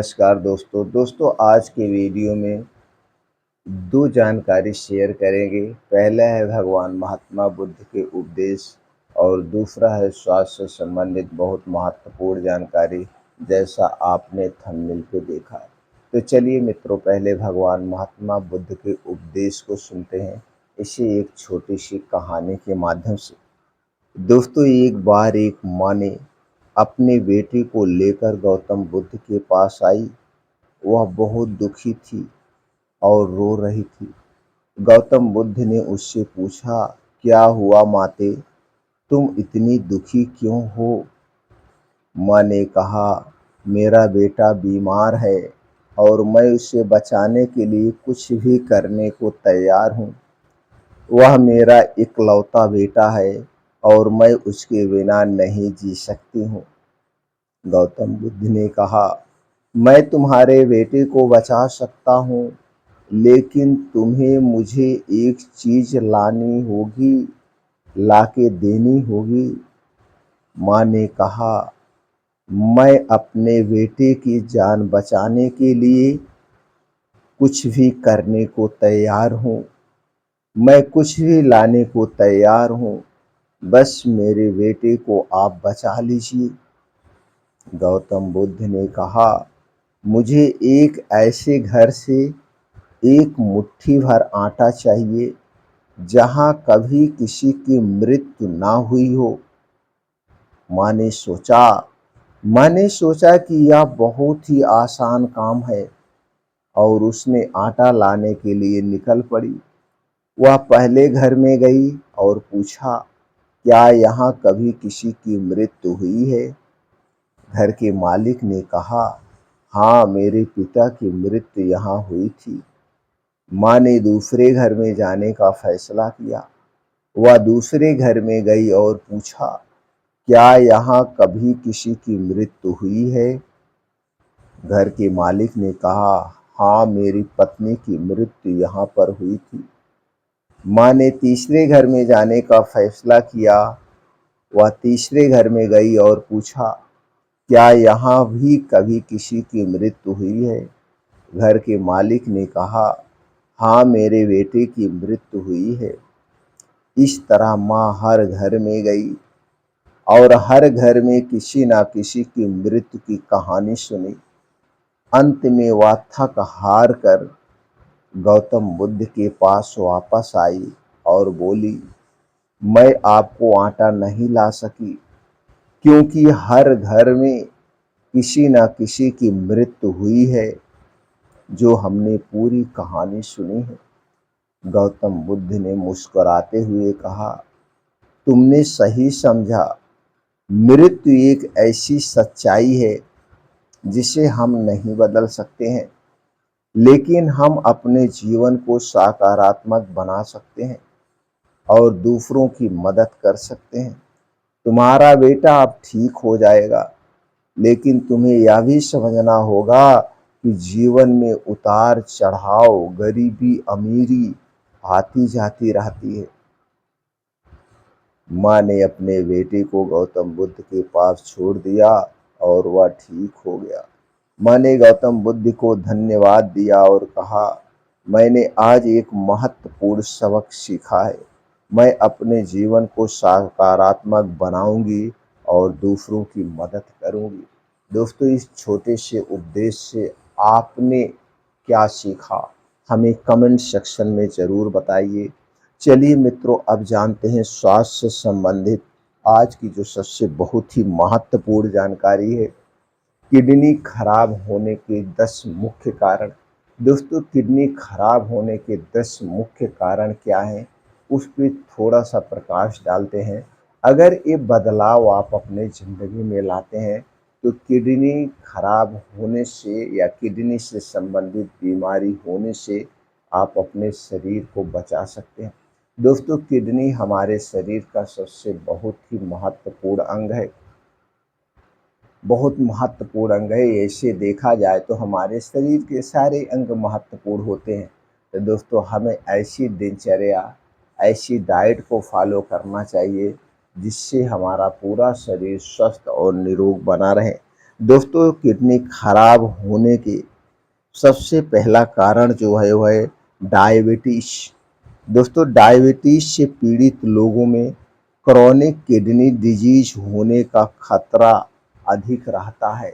नमस्कार दोस्तों आज के वीडियो में दो जानकारी शेयर करेंगे। पहला है भगवान महात्मा बुद्ध के उपदेश और दूसरा है स्वास्थ्य से संबंधित बहुत महत्वपूर्ण जानकारी, जैसा आपने थंबनेल पे देखा। तो चलिए मित्रों, पहले भगवान महात्मा बुद्ध के उपदेश को सुनते हैं, इसे एक छोटी सी कहानी के माध्यम से। दोस्तों, एक बार एक माँ ने अपने बेटे को लेकर गौतम बुद्ध के पास आई। वह बहुत दुखी थी और रो रही थी। गौतम बुद्ध ने उससे पूछा, क्या हुआ माते, तुम इतनी दुखी क्यों हो? माँ ने कहा, मेरा बेटा बीमार है और मैं उसे बचाने के लिए कुछ भी करने को तैयार हूँ। वह मेरा इकलौता बेटा है और मैं उसके बिना नहीं जी सकती हूँ। गौतम बुद्ध ने कहा, मैं तुम्हारे बेटे को बचा सकता हूँ, लेकिन तुम्हें मुझे एक चीज लानी होगी, लाके देनी होगी। माँ ने कहा, मैं अपने बेटे की जान बचाने के लिए कुछ भी करने को तैयार हूँ। मैं कुछ भी लाने को तैयार हूँ, बस मेरे बेटे को आप बचा लीजिए। गौतम बुद्ध ने कहा, मुझे एक ऐसे घर से एक मुट्ठी भर आटा चाहिए जहाँ कभी किसी की मृत्यु ना हुई हो। माँ ने सोचा कि यह बहुत ही आसान काम है और उसने आटा लाने के लिए निकल पड़ी। वह पहले घर में गई और पूछा, क्या यहाँ कभी किसी की मृत्यु हुई है? घर के मालिक ने कहा, हाँ, मेरे पिता की मृत्यु यहाँ हुई थी। माँ ने दूसरे घर में जाने का फैसला किया। वह दूसरे घर में गई और पूछा, क्या यहाँ कभी किसी की मृत्यु हुई है? घर के मालिक ने कहा, हाँ, मेरी पत्नी की मृत्यु यहाँ पर हुई थी। माँ ने तीसरे घर में जाने का फैसला किया। वह तीसरे घर में गई और पूछा, क्या यहाँ भी कभी किसी की मृत्यु हुई है? घर के मालिक ने कहा, हाँ, मेरे बेटे की मृत्यु हुई है। इस तरह माँ हर घर में गई और हर घर में किसी न किसी की मृत्यु की कहानी सुनी। अंत में वह थक हार कर गौतम बुद्ध के पास वापस आई और बोली, मैं आपको आटा नहीं ला सकी, क्योंकि हर घर में किसी न किसी की मृत्यु हुई है। जो हमने पूरी कहानी सुनी है। गौतम बुद्ध ने मुस्कुराते हुए कहा, तुमने सही समझा। मृत्यु एक ऐसी सच्चाई है जिसे हम नहीं बदल सकते हैं, लेकिन हम अपने जीवन को सकारात्मक बना सकते हैं और दूसरों की मदद कर सकते हैं। तुम्हारा बेटा अब ठीक हो जाएगा, लेकिन तुम्हें यह भी समझना होगा कि जीवन में उतार चढ़ाव, गरीबी अमीरी आती जाती रहती है। माँ ने अपने बेटे को गौतम बुद्ध के पास छोड़ दिया और वह ठीक हो गया। माँ ने गौतम बुद्ध को धन्यवाद दिया और कहा, मैंने आज एक महत्वपूर्ण सबक सीखा है। मैं अपने जीवन को सकारात्मक बनाऊंगी और दूसरों की मदद करूंगी। दोस्तों, इस छोटे से उपदेश से आपने क्या सीखा, हमें कमेंट सेक्शन में ज़रूर बताइए। चलिए मित्रों, अब जानते हैं स्वास्थ्य से संबंधित आज की जो सबसे बहुत ही महत्वपूर्ण जानकारी है, किडनी खराब होने के 10 मुख्य कारण। दोस्तों, किडनी खराब होने के 10 मुख्य कारण क्या हैं, उस पर थोड़ा सा प्रकाश डालते हैं। अगर ये बदलाव आप अपने ज़िंदगी में लाते हैं तो किडनी खराब होने से या किडनी से संबंधित बीमारी होने से आप अपने शरीर को बचा सकते हैं। दोस्तों, किडनी हमारे शरीर का सबसे बहुत ही महत्वपूर्ण अंग है। बहुत महत्वपूर्ण अंग है। ऐसे देखा जाए तो हमारे शरीर के सारे अंग महत्वपूर्ण होते हैं। तो दोस्तों, हमें ऐसी दिनचर्या, ऐसी डाइट को फॉलो करना चाहिए जिससे हमारा पूरा शरीर स्वस्थ और निरोग बना रहे। दोस्तों किडनी खराब होने के सबसे पहला कारण जो है वो है डायबिटीज। दोस्तों डायबिटीज से पीड़ित लोगों में क्रोनिक किडनी डिजीज होने का खतरा अधिक रहता है,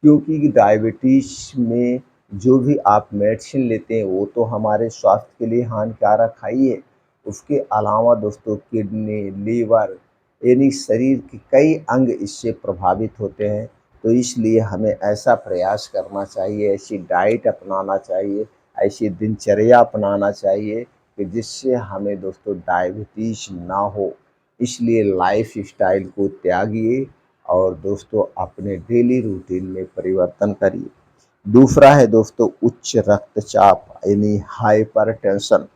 क्योंकि डायबिटीज में जो भी आप मेडिसिन लेते हैं वो तो हमारे स्वास्थ्य के लिए हानिकारक है ही है। उसके अलावा दोस्तों किडनी, लीवर यानी शरीर के कई अंग इससे प्रभावित होते हैं। तो इसलिए हमें ऐसा प्रयास करना चाहिए, ऐसी डाइट अपनाना चाहिए, ऐसी दिनचर्या अपनाना चाहिए कि जिससे हमें दोस्तों डायबिटीज ना हो। इसलिए लाइफ स्टाइल को त्यागिए और दोस्तों अपने डेली रूटीन में परिवर्तन करिए। दूसरा है दोस्तों उच्च रक्तचाप यानी हाइपरटेंशन।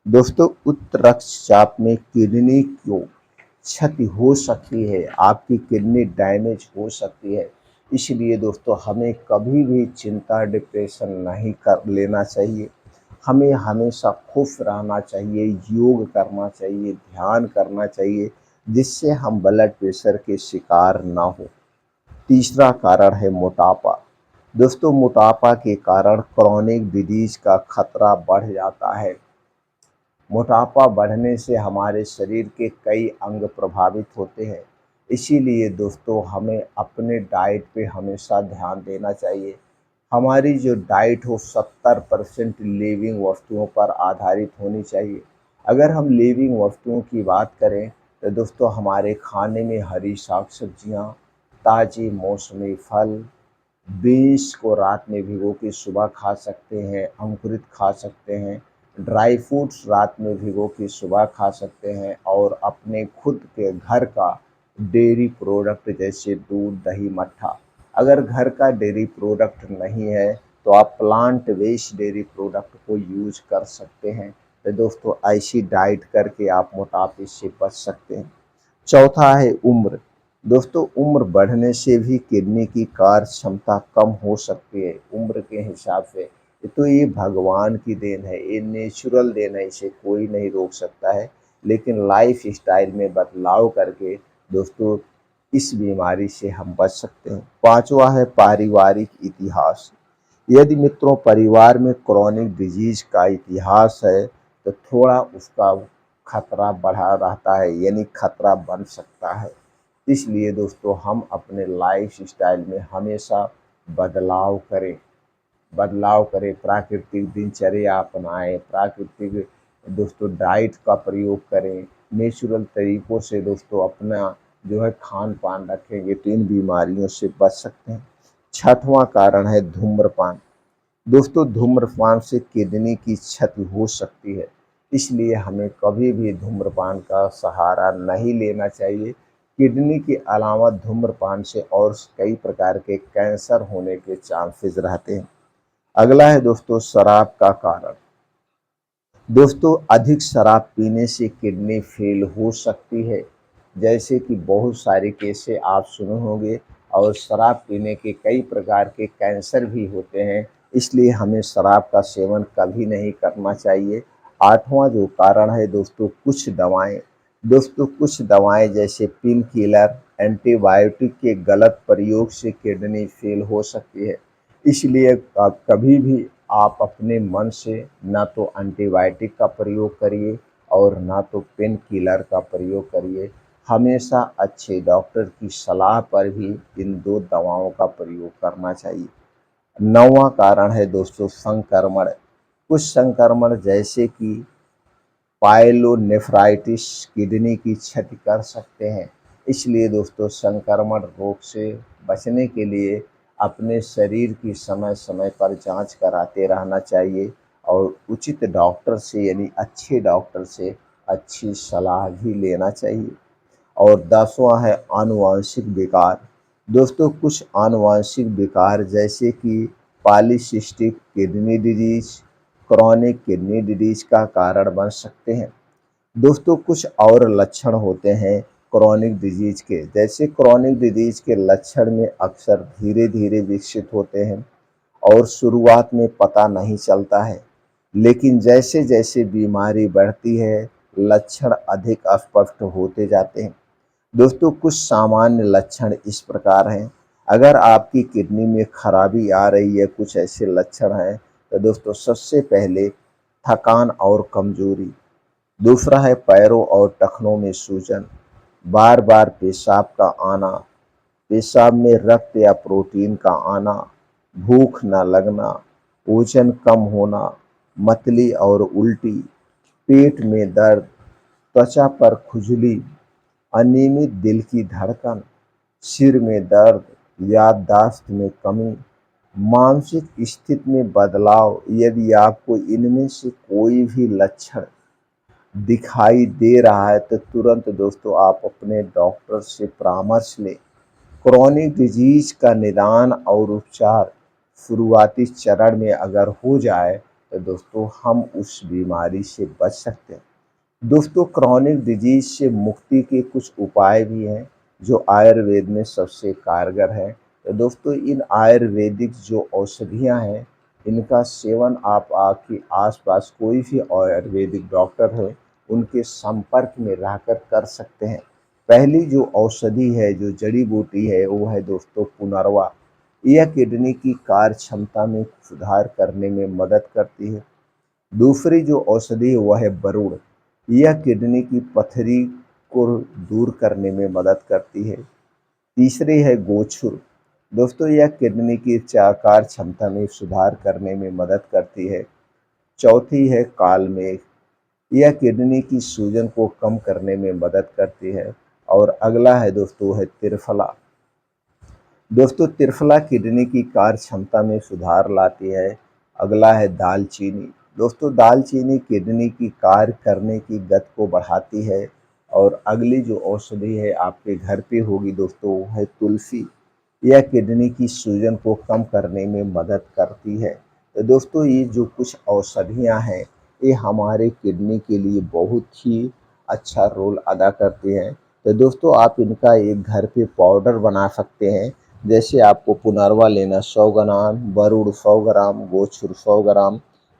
दोस्तों उच्च रक्तचाप में किडनी को क्षति हो सकती है, आपकी किडनी डैमेज हो सकती है। इसलिए दोस्तों हमें कभी भी चिंता, डिप्रेशन नहीं कर लेना चाहिए। हमें हमेशा खुश रहना चाहिए, योग करना चाहिए, ध्यान करना चाहिए, जिससे हम ब्लड प्रेशर के शिकार ना हो। तीसरा कारण है मोटापा। दोस्तों मोटापा के कारण क्रोनिक डिजीज का खतरा बढ़ जाता है। मोटापा बढ़ने से हमारे शरीर के कई अंग प्रभावित होते हैं। इसीलिए दोस्तों हमें अपने डाइट पे हमेशा ध्यान देना चाहिए। हमारी जो डाइट हो 70% लिविंग वस्तुओं पर आधारित होनी चाहिए। अगर हम लिविंग वस्तुओं की बात करें तो दोस्तों हमारे खाने में हरी साग सब्जियाँ, ताज़े मौसमी फल, बीन्स को रात में भिगो के सुबह खा सकते हैं, अंकुरित खा सकते हैं, ड्राई फ्रूट्स रात में भिगो के सुबह खा सकते हैं, और अपने खुद के घर का डेयरी प्रोडक्ट जैसे दूध, दही, मट्ठा। अगर घर का डेयरी प्रोडक्ट नहीं है तो आप प्लांट बेस्ड डेयरी प्रोडक्ट को यूज कर सकते हैं। तो दोस्तों ऐसी डाइट करके आप मोटापे से बच सकते हैं। चौथा है उम्र। दोस्तों उम्र बढ़ने से भी किडनी की कार्य क्षमता कम हो सकती है उम्र के हिसाब से। तो ये भगवान की देन है, ये नेचुरल देन है, इसे कोई नहीं रोक सकता है। लेकिन लाइफ स्टाइल में बदलाव करके दोस्तों इस बीमारी से हम बच सकते हैं। पांचवा है पारिवारिक इतिहास। यदि मित्रों परिवार में क्रोनिक डिजीज का इतिहास है तो थोड़ा उसका खतरा बढ़ा रहता है, यानी खतरा बन सकता है। इसलिए दोस्तों हम अपने लाइफ स्टाइल में हमेशा बदलाव करें, प्राकृतिक दिनचर्या अपनाएं, प्राकृतिक दोस्तों डाइट का प्रयोग करें, नेचुरल तरीकों से दोस्तों अपना जो है खान पान रखेंगे तो इन बीमारियों से बच सकते हैं। छठवां कारण है धूम्रपान। दोस्तों धूम्रपान से किडनी की क्षति हो सकती है, इसलिए हमें कभी भी धूम्रपान का सहारा नहीं लेना चाहिए। किडनी के अलावा धूम्रपान से और कई प्रकार के कैंसर होने के चांसेस रहते हैं। अगला है दोस्तों शराब का कारण। दोस्तों अधिक शराब पीने से किडनी फेल हो सकती है, जैसे कि बहुत सारे केसेस आप सुने होंगे, और शराब पीने के कई प्रकार के कैंसर भी होते हैं। इसलिए हमें शराब का सेवन कभी नहीं करना चाहिए। आठवां जो कारण है दोस्तों कुछ दवाएं। दोस्तों कुछ दवाएं जैसे पेन किलर, एंटीबायोटिक के गलत प्रयोग से किडनी फेल हो सकती है। इसलिए कभी भी आप अपने मन से ना तो एंटीबायोटिक का प्रयोग करिए और ना तो पेन किलर का प्रयोग करिए। हमेशा अच्छे डॉक्टर की सलाह पर भी इन दो दवाओं का प्रयोग करना चाहिए। नौवां कारण है दोस्तों संक्रमण। कुछ संक्रमण जैसे कि पायलोनेफ्राइटिस किडनी की क्षति कर सकते हैं। इसलिए दोस्तों संक्रमण रोग से बचने के लिए अपने शरीर की समय समय पर जांच कराते रहना चाहिए और उचित डॉक्टर से यानी अच्छे डॉक्टर से अच्छी सलाह भी लेना चाहिए। और 10वां है आनुवंशिक विकार। दोस्तों कुछ आनुवंशिक विकार जैसे कि polycystic kidney disease, chronic kidney disease का कारण बन सकते हैं। दोस्तों कुछ और लक्षण होते हैं क्रोनिक डिजीज के, जैसे क्रोनिक डिजीज के लक्षण में अक्सर धीरे धीरे विकसित होते हैं और शुरुआत में पता नहीं चलता है, लेकिन जैसे जैसे बीमारी बढ़ती है लक्षण अधिक स्पष्ट होते जाते हैं। दोस्तों कुछ सामान्य लक्षण इस प्रकार हैं। अगर आपकी किडनी में खराबी आ रही है, कुछ ऐसे लक्षण हैं, तो दोस्तों सबसे पहले थकान और कमजोरी, दूसरा है पैरों और टखनों में सूजन, बार बार पेशाब का आना, पेशाब में रक्त या प्रोटीन का आना, भूख न लगना, वजन कम होना, मतली और उल्टी, पेट में दर्द, त्वचा पर खुजली, अनियमित दिल की धड़कन, सिर में दर्द, याददाश्त में कमी, मानसिक स्थिति में बदलाव। यदि आपको इनमें से कोई भी लक्षण दिखाई दे रहा है तो तुरंत दोस्तों आप अपने डॉक्टर से परामर्श लें। क्रोनिक डिजीज का निदान और उपचार शुरुआती चरण में अगर हो जाए तो दोस्तों हम उस बीमारी से बच सकते हैं। दोस्तों क्रोनिक डिजीज से मुक्ति के कुछ उपाय भी हैं जो आयुर्वेद में सबसे कारगर है। तो दोस्तों इन आयुर्वेदिक जो औषधियाँ हैं, इनका सेवन आप आपके आसपास कोई भी आयुर्वेदिक डॉक्टर है उनके संपर्क में रहकर कर सकते हैं। पहली जो औषधि है, जो जड़ी बूटी है, वो है दोस्तों पुनर्वा। यह किडनी की कार्य क्षमता में सुधार करने में मदद करती है। दूसरी जो औषधि है वह है बरुड़। यह किडनी की पथरी को दूर करने में मदद करती है। तीसरी है गोछुर। दोस्तों यह किडनी की कार्य क्षमता में सुधार करने में मदद करती है। चौथी है कालमेघ। यह किडनी की सूजन को कम करने में मदद करती है। और अगला है दोस्तों है त्रिफला। दोस्तों त्रिफला किडनी की कार्य क्षमता में सुधार लाती है। अगला है दालचीनी। दोस्तों दालचीनी किडनी की कार्य करने की गति को बढ़ाती है। और अगली जो औषधि है आपके घर पे होगी दोस्तों, वो है तुलसी। यह किडनी की सूजन को कम करने में मदद करती है। तो दोस्तों ये जो कुछ औषधियाँ हैं, ये हमारे किडनी के लिए बहुत ही अच्छा रोल अदा करती हैं। तो दोस्तों आप इनका एक घर पे पाउडर बना सकते हैं। जैसे आपको पुनर्वा लेना 100 ग्राम, बरुड़ 100 ग्राम, गोछुर 100 ग्राम,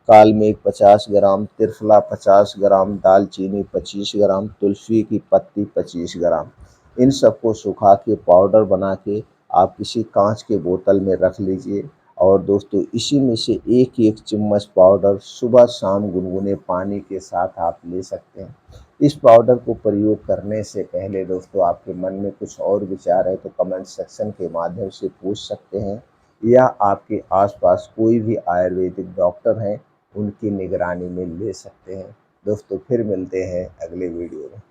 कालमेघ 50 ग्राम, त्रिफला 50 ग्राम, दालचीनी 25 ग्राम, तुलसी की पत्ती 25 ग्राम। इन सबको सुखा के पाउडर बना के आप किसी कांच के बोतल में रख लीजिए। और दोस्तों इसी में से एक एक चम्मच पाउडर सुबह शाम गुनगुने पानी के साथ आप ले सकते हैं। इस पाउडर को प्रयोग करने से पहले दोस्तों आपके मन में कुछ और विचार है तो कमेंट सेक्शन के माध्यम से पूछ सकते हैं, या आपके आसपास कोई भी आयुर्वेदिक डॉक्टर हैं उनकी निगरानी में ले सकते हैं। दोस्तों फिर मिलते हैं अगले वीडियो में।